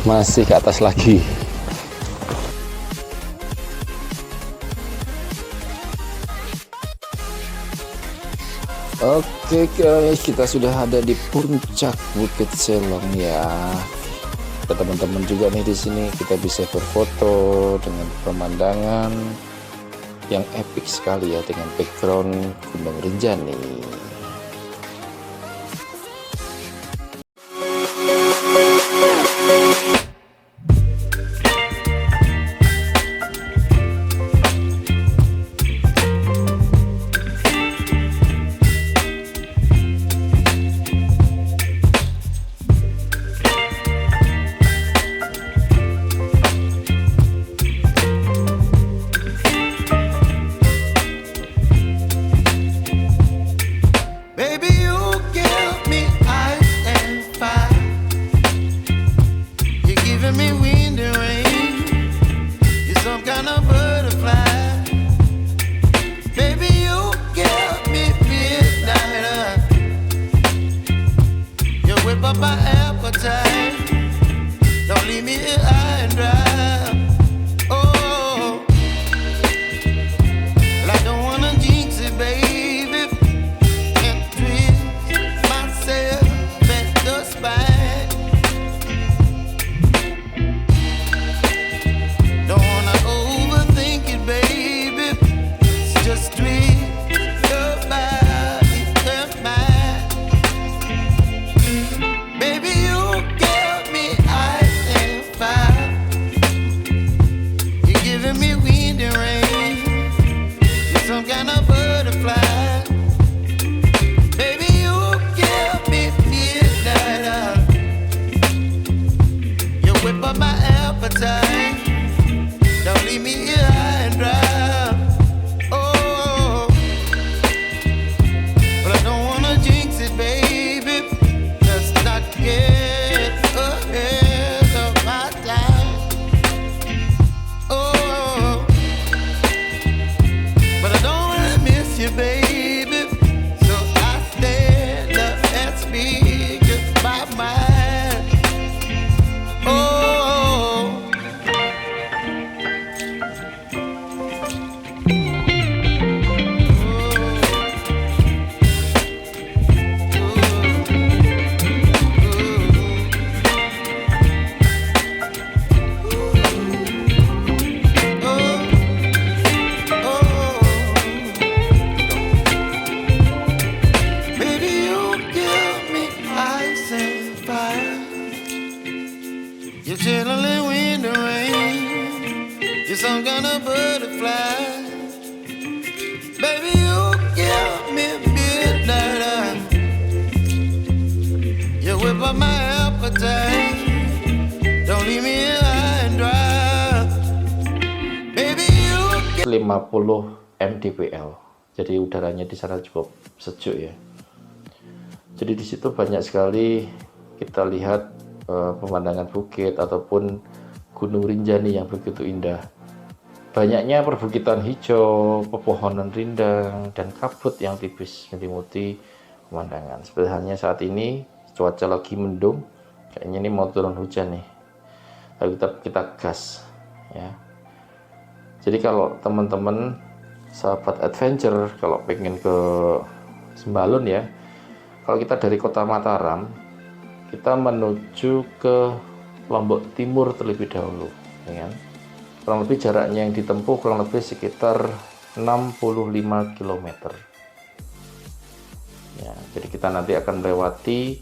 Masih ke atas lagi. Oke guys, kita sudah ada di puncak Bukit Selong ya. Teman-teman juga nih di sini kita bisa berfoto dengan pemandangan yang epic sekali ya, dengan background Gunung Rinjani. My appetite, don't leave me here high and dry. Oh, well, I don't wanna jinx it, baby, and twist myself at the spine. Don't wanna overthink it, baby, it's just twist your body and mine. Don't leave me here high and dry. Oh, but I don't wanna jinx it, baby. Let's not get ahead of my time. Oh, but I don't wanna miss you, baby. So I stand up and speak just my mind. Oh. You're chilling in the rain. You're some kind of butterfly. Baby, you give me midnight. You whip up my appetite. Don't leave me high and dry. Baby, you give 50 mdpl. Jadi udaranya di sana cukup sejuk ya. Jadi di situ banyak sekali kita lihat pemandangan bukit ataupun Gunung Rinjani yang begitu indah. Banyaknya perbukitan hijau, pepohonan rindang, dan kabut yang tipis menyelimuti pemandangan. Seperti halnya saat ini cuaca lagi mendung, kayaknya ini mau turun hujan nih. Lalu kita gas ya. Jadi kalau teman-teman sahabat adventure kalau pengen ke Sembalun ya, kalau kita dari kota Mataram kita menuju ke Lombok Timur terlebih dahulu ya. Kurang lebih jaraknya yang ditempuh kurang lebih sekitar 65 km ya. Jadi kita nanti akan melewati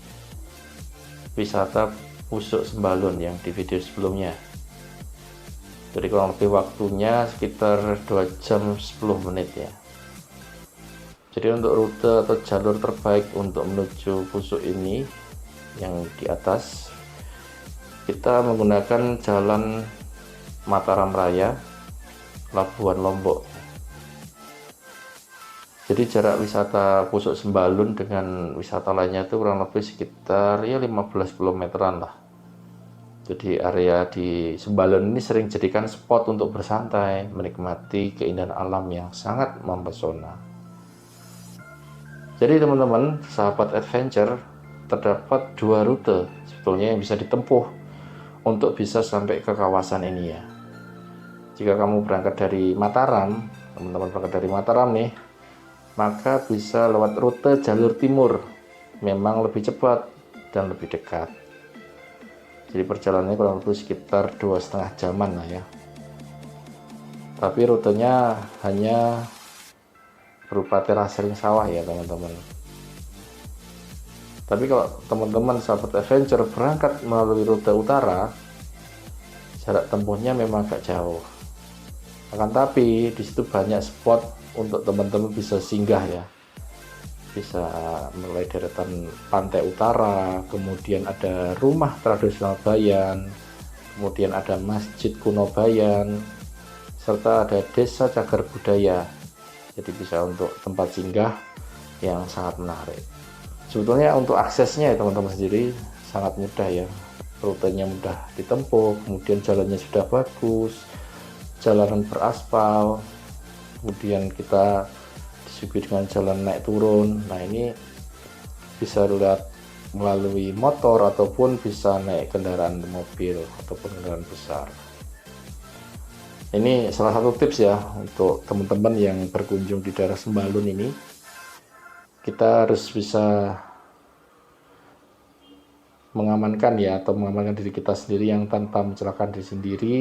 wisata Pusuk Sembalun yang di video sebelumnya. Jadi kurang lebih waktunya sekitar 2 jam 10 menit ya. Jadi untuk rute atau jalur terbaik untuk menuju Pusuk ini yang di atas, kita menggunakan jalan Mataram Raya, Labuan Lombok. Jadi jarak wisata Pusuk Sembalun dengan wisata lainnya itu kurang lebih sekitar ya 15 kilometeran lah. Jadi area di Sembalun ini sering jadikan spot untuk bersantai, menikmati keindahan alam yang sangat mempesona. Jadi teman-teman, sahabat adventure, terdapat 2 rute sebetulnya yang bisa ditempuh untuk bisa sampai ke kawasan ini ya. Jika kamu berangkat dari Mataram, teman-teman berangkat dari Mataram nih, maka bisa lewat rute jalur timur, memang lebih cepat dan lebih dekat. Jadi perjalanannya kurang lebih sekitar 2,5 jaman lah ya. Tapi rutenya hanya berupa terasering sawah ya teman-teman. Tapi kalau teman-teman sahabat adventure berangkat melalui rute utara, jarak tempuhnya memang agak jauh. Akan tapi di situ banyak spot untuk teman-teman bisa singgah ya. Bisa mulai deretan pantai utara, kemudian ada rumah tradisional Bayan, kemudian ada masjid kuno Bayan, serta ada desa cagar budaya. Jadi bisa untuk tempat singgah yang sangat menarik. Sebetulnya untuk aksesnya ya teman-teman sendiri sangat mudah ya. Rutenya mudah ditempuh, kemudian jalannya sudah bagus, jalanan beraspal, kemudian kita disuguhi dengan jalan naik turun. Nah ini bisa lihat melalui motor ataupun bisa naik kendaraan mobil ataupun kendaraan besar. Ini salah satu tips ya untuk teman-teman yang berkunjung di daerah Sembalun ini. Kita harus bisa mengamankan ya, atau mengamankan diri kita sendiri yang tanpa mencelakakan diri sendiri.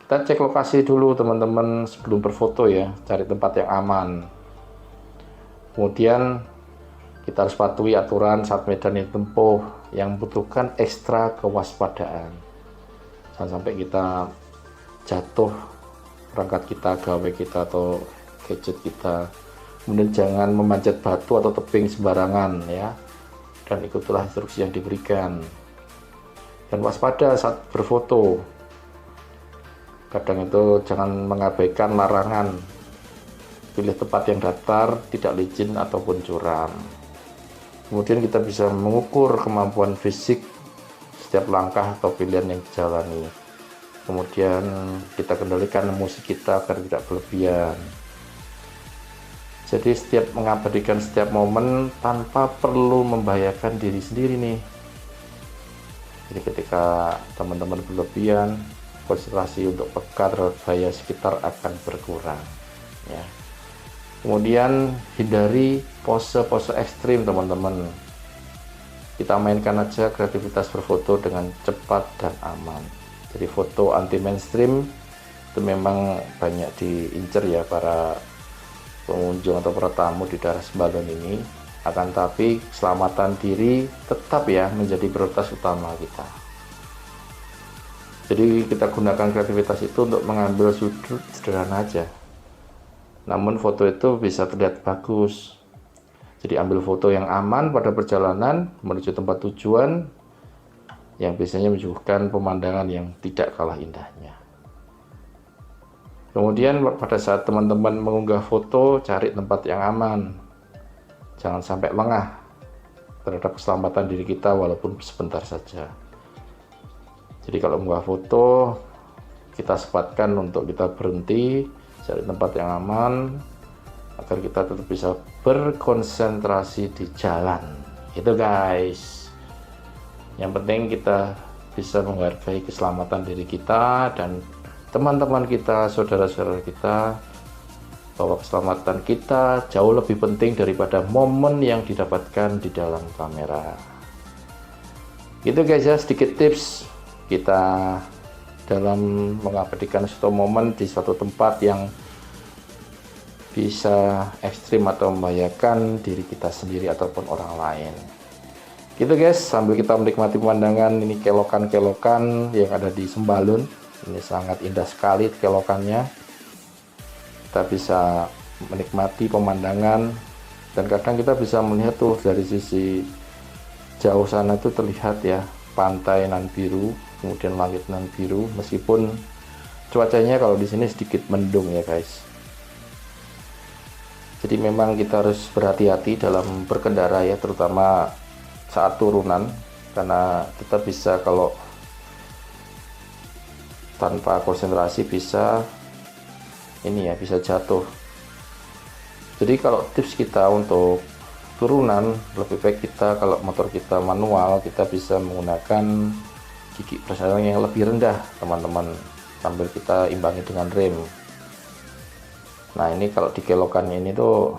Kita cek lokasi dulu teman-teman sebelum berfoto ya, cari tempat yang aman. Kemudian kita harus patuhi aturan saat medan ditempuh yang membutuhkan ekstra kewaspadaan. Jangan sampai kita jatuh perangkat kita, gawe kita atau gadget kita. Kemudian jangan memanjat batu atau tebing sembarangan ya. Dan ikutilah instruksi yang diberikan. Dan waspada saat berfoto. Kadang itu jangan mengabaikan larangan. Pilih tempat yang datar, tidak licin ataupun curam. Kemudian kita bisa mengukur kemampuan fisik setiap langkah atau pilihan yang dijalani. Kemudian kita kendalikan emosi kita agar tidak berlebihan. Jadi setiap mengabadikan setiap momen tanpa perlu membahayakan diri sendiri nih. Jadi ketika teman-teman berlebihan, konsentrasi untuk peka terhadap bahaya sekitar akan berkurang ya. Kemudian hindari pose-pose ekstrim teman-teman. Kita mainkan aja kreativitas berfoto dengan cepat dan aman. Jadi foto anti mainstream itu memang banyak diincar ya para pengunjung atau para tamu di daerah Sembalun ini. Akan tapi keselamatan diri tetap ya menjadi prioritas utama kita. Jadi kita gunakan kreativitas itu untuk mengambil sudut sederhana aja, namun foto itu bisa terlihat bagus. Jadi ambil foto yang aman pada perjalanan menuju tempat tujuan yang biasanya menyuguhkan pemandangan yang tidak kalah indahnya. Kemudian pada saat teman-teman mengunggah foto, cari tempat yang aman. Jangan sampai lengah terhadap keselamatan diri kita walaupun sebentar saja. Jadi kalau mengunggah foto, kita sempatkan untuk kita berhenti, cari tempat yang aman, agar kita tetap bisa berkonsentrasi di jalan. Itu guys. Yang penting kita bisa menghargai keselamatan diri kita dan teman-teman kita, saudara-saudara kita, bahwa keselamatan kita jauh lebih penting daripada momen yang didapatkan di dalam kamera. Gitu guys ya, sedikit tips kita dalam mengabadikan suatu momen di suatu tempat yang bisa ekstrim atau membahayakan diri kita sendiri ataupun orang lain. Gitu guys, sambil kita menikmati pemandangan ini, kelokan-kelokan yang ada di Sembalun. Ini sangat indah sekali kelokannya. Kita bisa menikmati pemandangan dan kadang kita bisa melihat tuh dari sisi jauh sana tuh terlihat ya pantai nan biru, kemudian langit nan biru, meskipun cuacanya kalau di sini sedikit mendung ya guys. Jadi memang kita harus berhati-hati dalam berkendara ya, terutama saat turunan, karena kita bisa kalau tanpa konsentrasi bisa ini ya, bisa jatuh. Jadi kalau tips kita untuk turunan, lebih baik kita kalau motor kita manual, kita bisa menggunakan gigi persneling yang lebih rendah teman-teman, sambil kita imbangi dengan rem. Nah ini kalau di kelokan ini tuh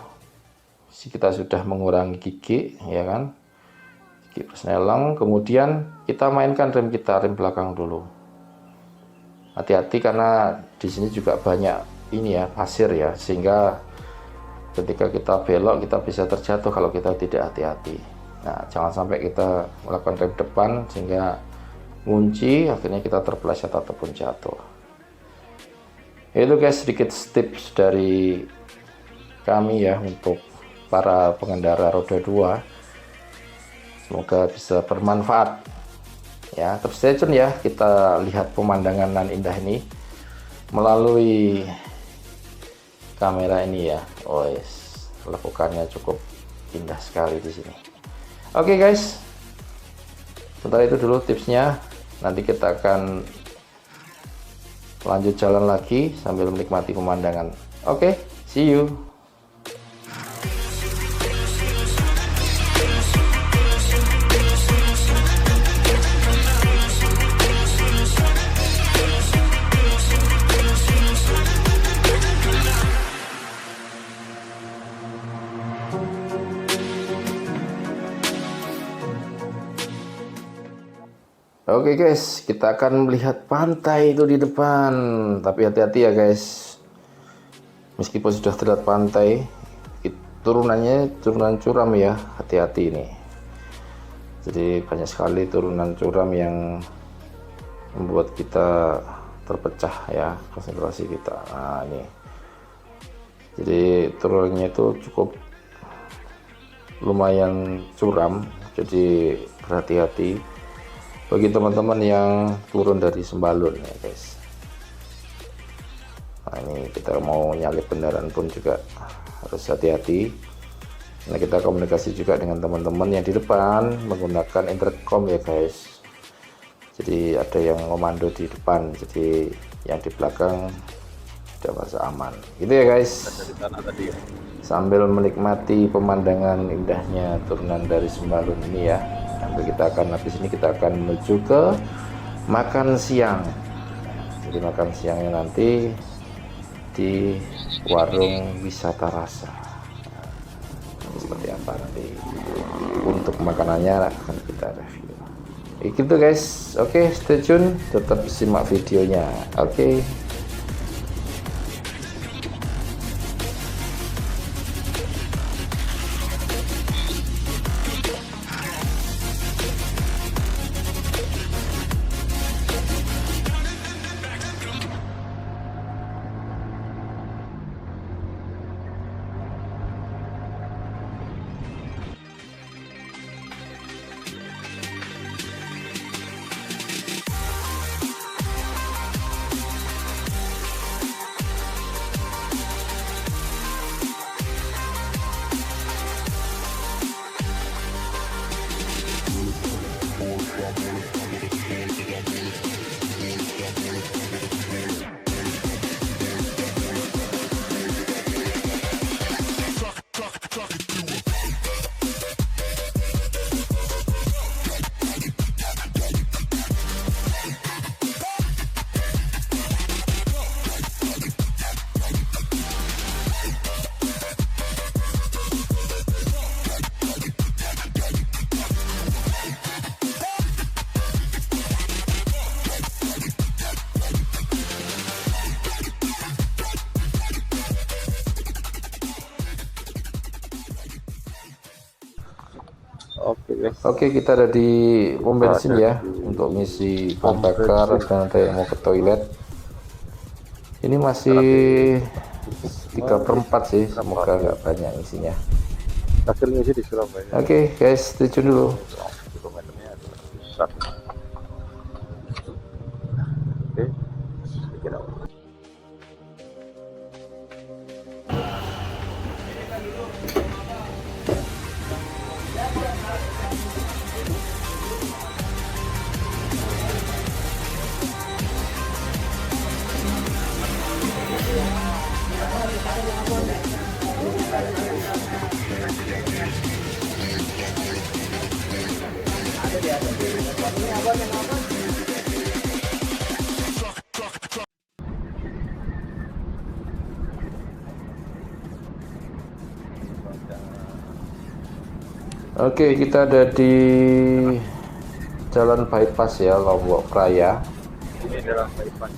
kita sudah mengurangi gigi ya kan, gigi persneling, kemudian kita mainkan rem kita, rem belakang dulu. Hati-hati karena di sini juga banyak ini ya, pasir ya, sehingga ketika kita belok kita bisa terjatuh kalau kita tidak hati-hati. Nah jangan sampai kita melakukan rem depan sehingga ngunci, akhirnya kita terpeleset ataupun jatuh. Itu guys sedikit tips dari kami ya untuk para pengendara roda 2, semoga bisa bermanfaat ya. Terus stay tune ya, kita lihat pemandangan nan indah ini melalui kamera ini ya. Oh yes, lakukannya cukup indah sekali di sini. Oke guys, sementara itu dulu tipsnya, nanti kita akan lanjut jalan lagi sambil menikmati pemandangan. Oke, see you. Oke guys, kita akan melihat pantai itu di depan. Tapi hati-hati ya guys, meskipun sudah terlihat pantai, turunannya turunan curam ya, hati-hati ini. Jadi banyak sekali turunan curam yang membuat kita terpecah ya konsentrasi kita. Nah ini, jadi turunannya itu cukup lumayan curam, jadi berhati-hati bagi teman-teman yang turun dari Sembalun ya guys. Nah ini kita mau nyalip kendaraan pun juga harus hati-hati. Nah kita komunikasi juga dengan teman-teman yang di depan menggunakan intercom ya guys. Jadi ada yang komando di depan, jadi yang di belakang sudah merasa aman gitu ya guys. Sambil menikmati pemandangan indahnya turunan dari Sembalun ini ya. Nanti kita akan, habis ini kita akan menuju ke makan siang. Jadi makan siangnya nanti di warung wisata rasa. Nah, seperti apa nanti untuk makanannya akan kita review. Gitu guys. Oke, stay tune, tetap simak videonya. Oke. Oke, kita ada di pom bensin ya untuk ngisi bahan bakar dan ada yang mau ke toilet. Ini masih 3/4 sih, semoga nggak banyak isinya. Hasilnya sih di Surabaya. Oke guys, stay tune dulu. Kilometernya adalah besar. Oke, sedikit apa? Oke, kita ada di Jalan Bypass ya, Lombok Raya. Ini adalah bypass.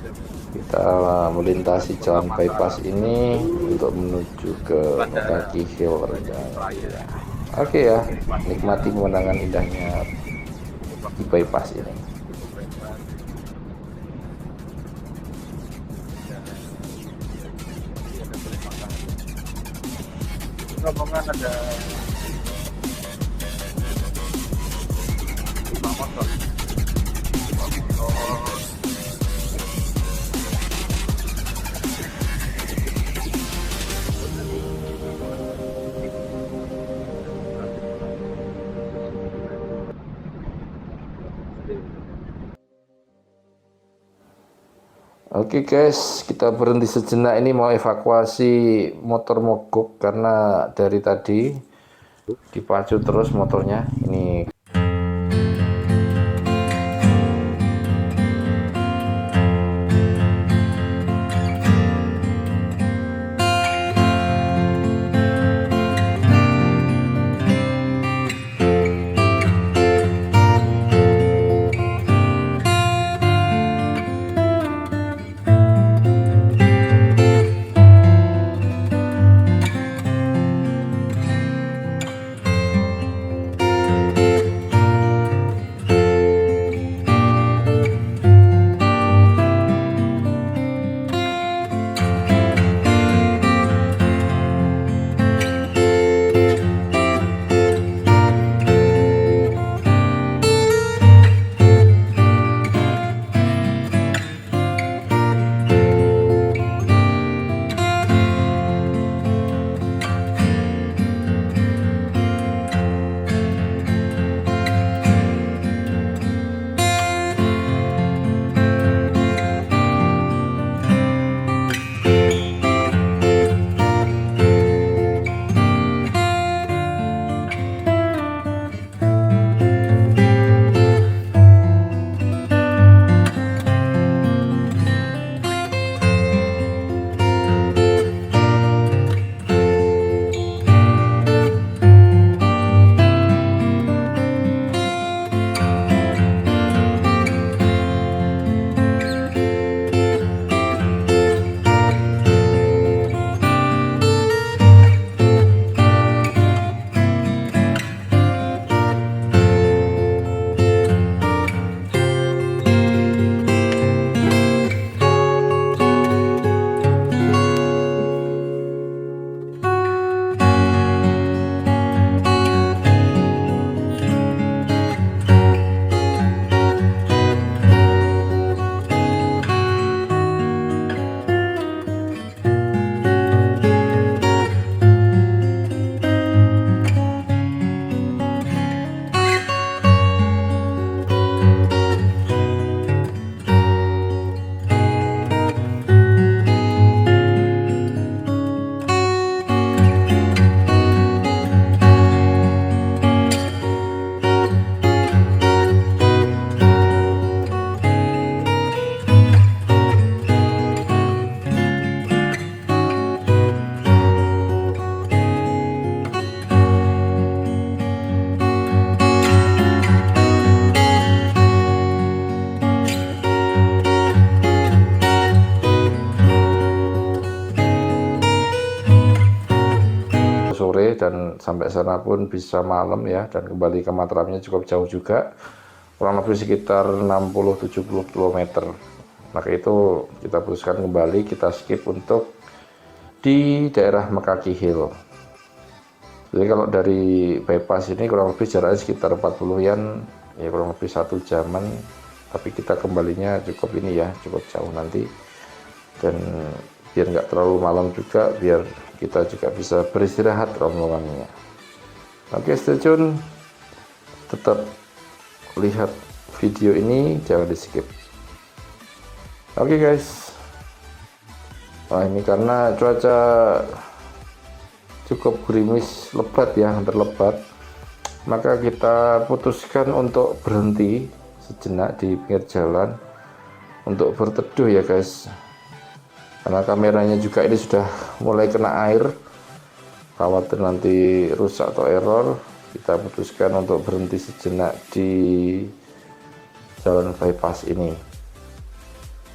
Kita melintasi jalan bypass ini untuk menuju ke Mekaki Hill Rendang. Oke ya, nikmati pemandangan indahnya di bypass ini. Rombongan ada 5 motor. Oke guys, kita berhenti sejenak, ini mau evakuasi motor mogok karena dari tadi dipacu terus motornya. Ini sore dan sampai sana pun bisa malam ya, dan kembali ke Matramnya cukup jauh juga, kurang lebih sekitar 60-70 km. Maka itu kita putuskan kembali, kita skip untuk di daerah Mekaki Hill. Jadi kalau dari bypass ini kurang lebih jaraknya sekitar 40-an ya, kurang lebih 1 jaman, tapi kita kembalinya cukup ini ya, cukup jauh nanti, dan biar nggak terlalu malam juga, biar kita juga bisa beristirahat rombongannya. Oke, stay tune, tetap lihat video ini, jangan di skip. Oke guys, nah ini karena cuaca cukup gerimis lebat ya, hampir lebat, maka kita putuskan untuk berhenti sejenak di pinggir jalan untuk berteduh ya guys, karena kameranya juga ini sudah mulai kena air, khawatir nanti rusak atau error. kita putuskan untuk berhenti sejenak di jalan bypass ini.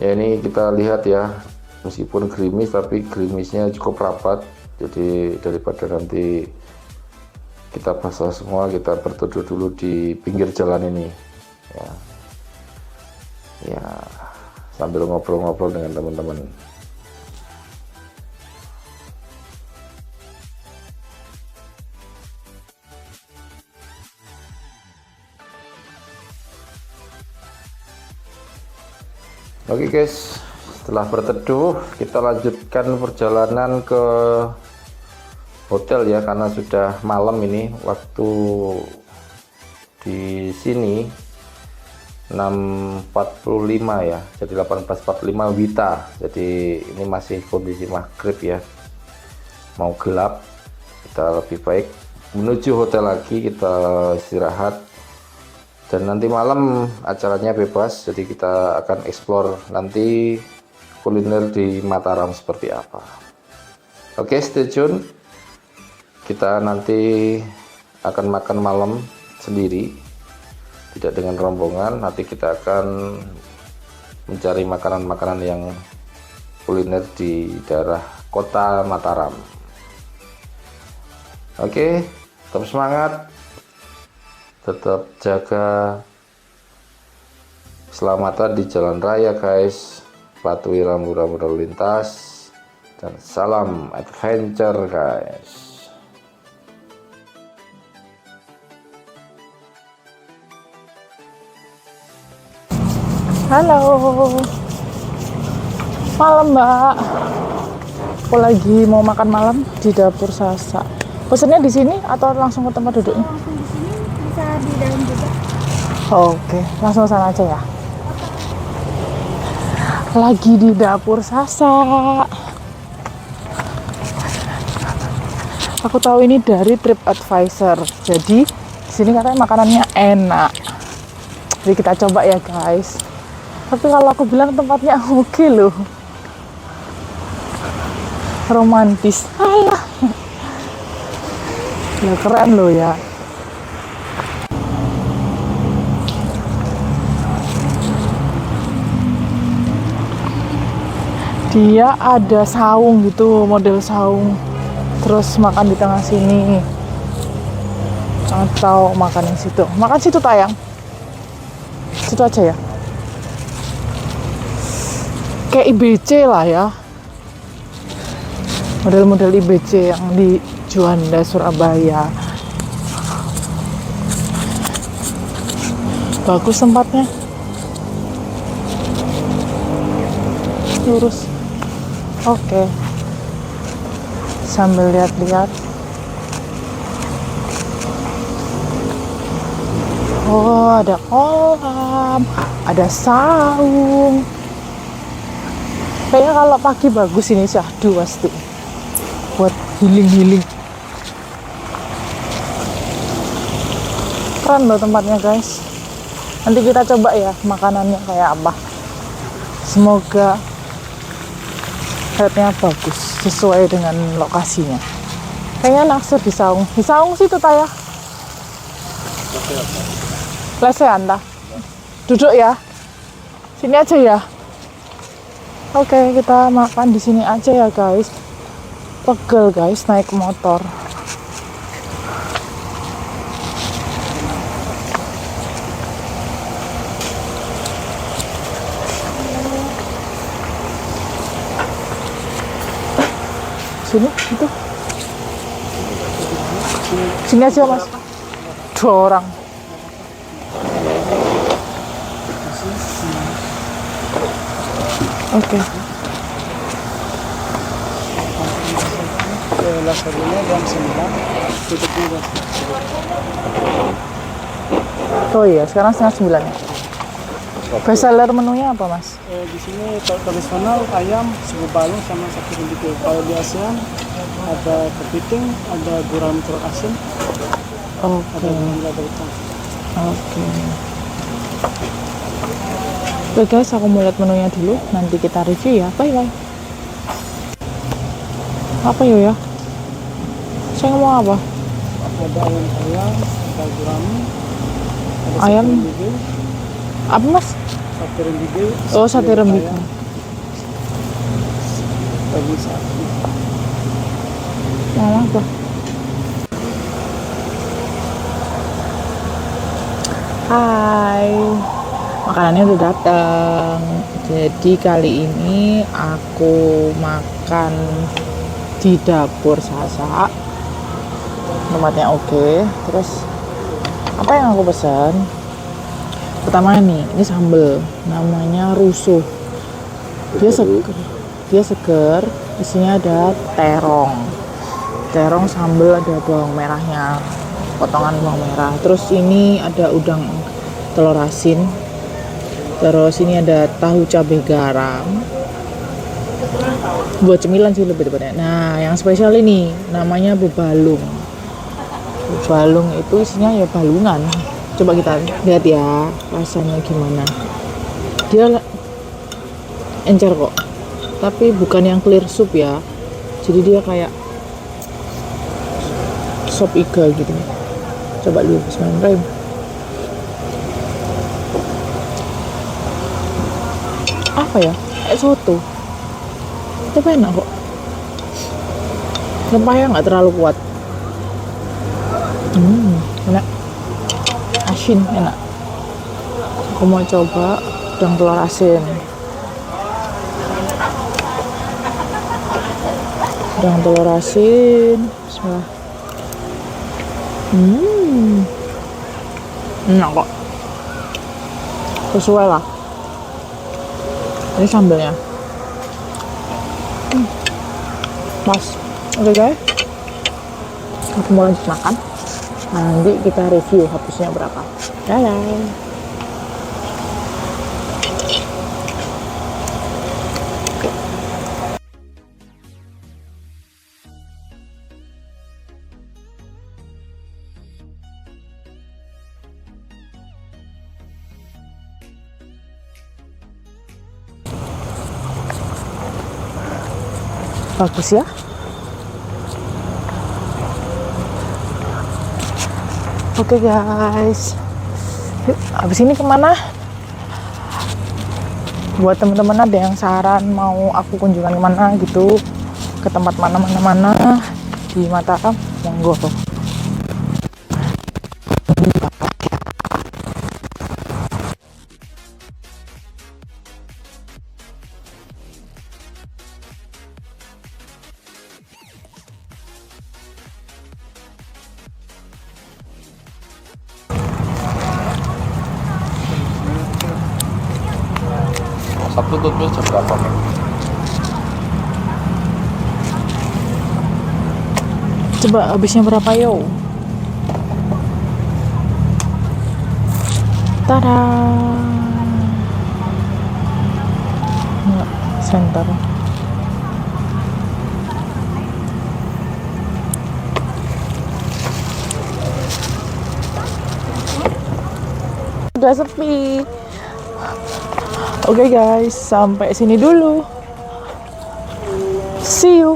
Ya, ini kita lihat ya, meskipun gerimis tapi gerimisnya cukup rapat, jadi daripada nanti kita basah semua, kita berteduh dulu di pinggir jalan ini ya, ya sambil ngobrol-ngobrol dengan teman-teman. Oke guys, setelah berteduh kita lanjutkan perjalanan ke hotel ya, karena sudah malam ini. Waktu di sini 6.45 ya, jadi 18.45 Wita. Jadi ini masih kondisi maghrib ya, mau gelap. Kita lebih baik menuju hotel lagi, kita istirahat. Dan nanti malam acaranya bebas, jadi kita akan explore nanti kuliner di Mataram seperti apa. Oke, stay tune. Kita nanti akan makan malam sendiri, tidak dengan rombongan. Nanti kita akan mencari makanan-makanan yang kuliner di daerah kota Mataram. Oke, tetap semangat, tetap jaga keselamatan di jalan raya guys, patuhi rambu-rambu lalu lintas, dan salam adventure guys. Halo, malam mbak. Aku lagi mau makan malam di dapur Sasa. Pesennya di sini atau langsung ke tempat duduknya? Langsung di sini, bisa di dalam juga. Oke, langsung ke sana aja ya. Lagi di dapur Sasa. Aku tahu ini dari TripAdvisor. Jadi di sini katanya makanannya enak. Jadi kita coba ya guys. Tapi kalau aku bilang tempatnya oke loh, romantis. Alah, ya keren loh ya. Dia ada saung gitu, model saung. Terus makan di tengah sini, atau makan di situ. Makan situ tayang. Situ aja ya. Kayak IBC lah ya, model-model IBC yang di Juanda, Surabaya. Bagus tempatnya, lurus. Oke, sambil lihat-lihat. Oh, ada kolam, ada saung. Kayaknya kalau pagi bagus ini syahdu pasti, buat healing. Keren loh tempatnya guys. Nanti kita coba ya makanannya kayak apa. Semoga headnya bagus sesuai dengan lokasinya. Kayaknya naksir di saung. Di saung situ Taya. Lesehan dah. Duduk ya. Sini aja ya. Oke, kita makan di sini aja ya guys. Pegel guys naik motor. Sini itu. Sini aja mas. 2 orang. Oke. Lasernya jam 9, tutupnya jam 9. Oh iya, sekarang setengah 9 ya. Best seller menunya apa mas? Di sini tradisional ayam, suku balung sama satu bumbu. Kalau di ASEAN ada kepiting, ada gurame telur asin, ada gurame lada hitam. Oke. Oke guys, aku mau lihat menunya dulu. Nanti kita review ya. Bye bye. Apa yo ya? Saya ngomong apa? ada ayam, ada gurami, ada Ayam? sate rembige, Apa mas? sate rembige, Oh sate rembige. ayam, daging sapi. Mama apa? Hai, makanannya udah datang. Jadi kali ini aku makan di dapur Sasa. Tempatnya oke. Terus apa yang aku pesan? Pertama nih, ini sambal, namanya rusuh. Dia seger, isinya ada terong sambal, ada bawang merahnya, potongan bawang merah. Terus ini ada udang telur asin. Terus ini ada tahu cabai garam. Buat cemilan sih lebih tepatnya. Nah, yang spesial ini namanya bebalung. Bebalung itu isinya ya balungan. Coba kita lihat ya rasanya gimana. Dia encer kok. Tapi bukan yang clear soup ya. Jadi dia kayak sop iga gitu. Coba dulu bismillahirrahmanirrahim. Apa ya? Kayak soto. Tapi enak kok. Rempahnya nggak terlalu kuat. Enak. Asin enak. Aku mau coba udang telur asin. Udang telur asin. Bismillah. Enak kok. Sesuai lah. Ini sambalnya. Pas. Oke guys. Aku mau lanjut makan. Nanti kita review habisnya berapa. Dadah. Bagus ya. Oke guys, yuk abis ini kemana? Buat teman-teman ada yang saran mau aku kunjungan kemana gitu, ke tempat mana di Mataram, monggo tuh. Sabtu tutupnya jam berapa, Mek? Coba habisnya berapa yo? Tada! Nggak, center. Udah sepi. Oke guys, sampai sini dulu. See you.